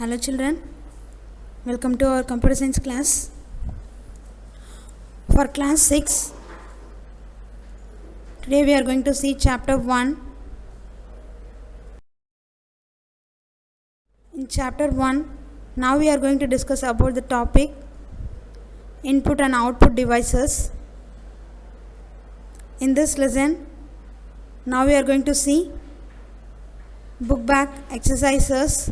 Hello children, welcome to our computer science class. For class 6, today we are going to see chapter 1. In chapter 1, now we are going to discuss about the topic input and output devices. In this lesson, now we are going to see book back exercises.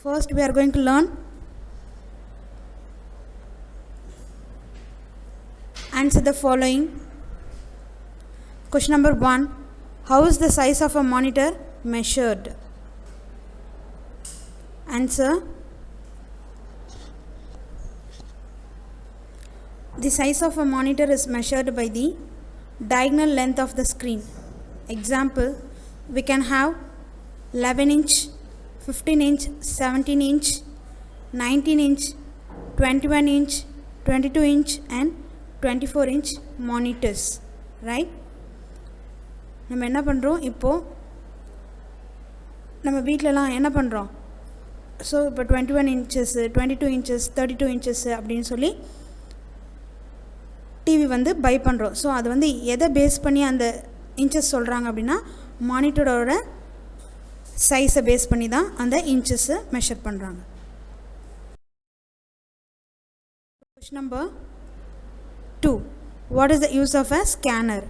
First, we are going to learn answer the following. Question number 1. How is the size of a monitor measured? Answer. The size of a monitor is measured by the diagonal length of the screen. Example, we can have 11 inch, 15 inch, 17 inch, 19 inch, 21 inch, 22 inch and 24 inch monitors, right? நம்ம என்ன பண்ணுறோம், இப்போது நம்ம வீட்டிலலாம் என்ன பண்ணுறோம், so இப்போ 21 inches, 22 inches, 32 inches அப்படின்னு சொல்லி டிவி வந்து பை பண்ணுறோம். ஸோ அது வந்து எதை பேஸ் பண்ணி அந்த இன்ச்சஸ் சொல்கிறாங்க அப்படின்னா, மானிட்டரோட சைஸை பேஸ் பண்ணி தான் அந்த இன்ச்சஸை மெஷர் பண்ணுறாங்க. Question number 2. What is the use of a scanner?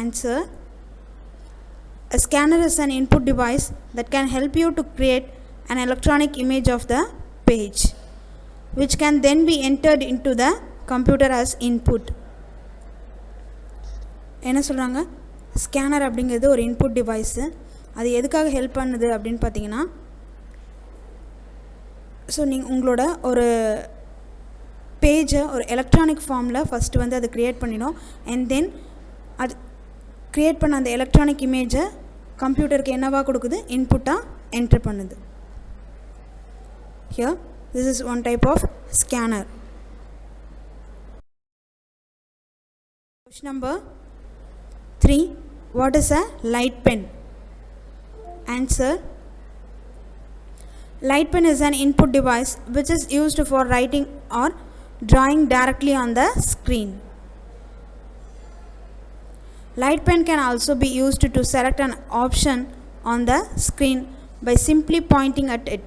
Answer. A scanner is an input device that can help you to create an electronic image of the page, which can then be entered into the computer as input. என்ன சொல்கிறாங்க, scanner அப்படிங்கிறது ஒரு input device. அது எதுக்காக help பண்ணுது அப்படின்னு பார்த்தீங்கன்னா, so நீங்கள் உங்களோட ஒரு பேஜை ஒரு எலக்ட்ரானிக் ஃபார்மில் ஃபஸ்ட்டு வந்து அது க்ரியேட் பண்ணிடும். அண்ட் தென் அது க்ரியேட் பண்ண அந்த எலக்ட்ரானிக் இமேஜை கம்ப்யூட்டருக்கு என்னவா கொடுக்குது, இன்புட்டாக என்ட்ரு பண்ணுது. Here this is one type of scanner. Question number 3. What is a light pen? Answer. Light pen is an input device which is used for writing or drawing directly on the screen. Light pen can also be used to select an option on the screen by simply pointing at it.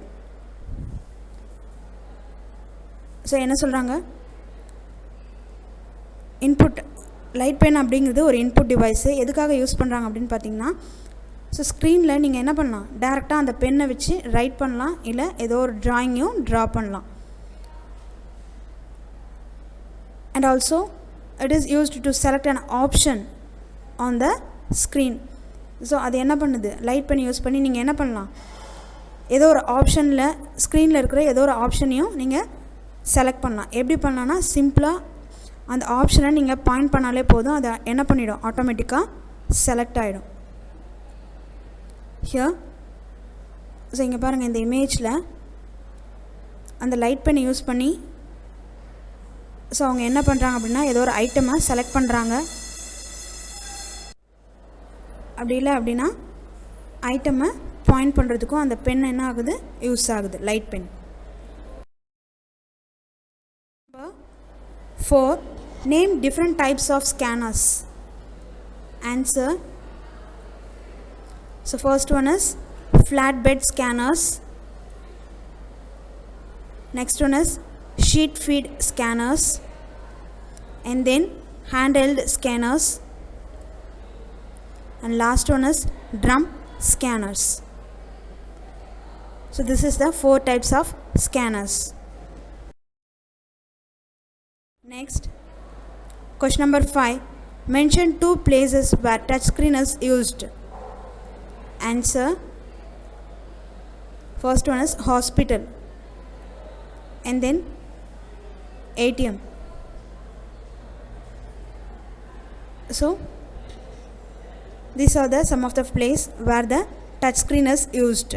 So என்ன சொல்கிறாங்க, input light pen அப்படிங்கிறது ஒரு input device. எதுக்காக use பண்ணுறாங்க அப்படின்னு பார்த்தீங்கன்னா, so ஸ்க்ரீனில் நீங்கள் என்ன பண்ணலாம், டேரெக்டாக அந்த பென்னை வச்சு ரைட் பண்ணலாம், இல்லை ஏதோ ஒரு ட்ராயிங்கையும் ட்ரா பண்ணலாம். And also it is used to select an option on the screen. So அது என்ன பண்ணுது, லைட் பென் யூஸ் பண்ணி நீங்கள் என்ன பண்ணலாம், ஏதோ ஒரு ஆப்ஷனில் ஸ்க்ரீனில் இருக்கிற ஏதோ ஒரு ஆப்ஷனையும் நீங்கள் செலக்ட் பண்ணலாம். எப்படி பண்ணலான்னா, சிம்பிளாக அந்த ஆப்ஷனை நீங்கள் பாயிண்ட் பண்ணாலே போதும், அதை என்ன பண்ணிடும், ஆட்டோமேட்டிக்காக செலக்ட் ஆகிடும். ஹியர் ஸோ இங்கே பாருங்கள், இந்த இமேஜில் அந்த லைட் பென்னை யூஸ் பண்ணி ஸோ அவங்க என்ன பண்ணுறாங்க அப்படின்னா, ஏதோ ஒரு ஐட்டமை செலக்ட் பண்ணுறாங்க. அப்படி இல்லை அப்படின்னா ஐட்டமை பாயிண்ட் பண்ணுறதுக்கும் அந்த பென் என்ன ஆகுது, யூஸ் ஆகுது, light pen. 4. Name different types of scanners. Answer. So first one is flatbed scanners. Next one is sheet feed scanners. And then handheld scanners. And last one is drum scanners. So this is the 4 types of scanners. Next, question number 5. Mention 2 places where touchscreen is used. Answer. First one is hospital, and then ATM. So these are the some of the places where the touchscreen is used.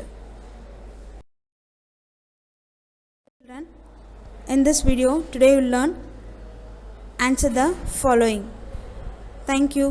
In this video today you will learn answer the following. Thank you.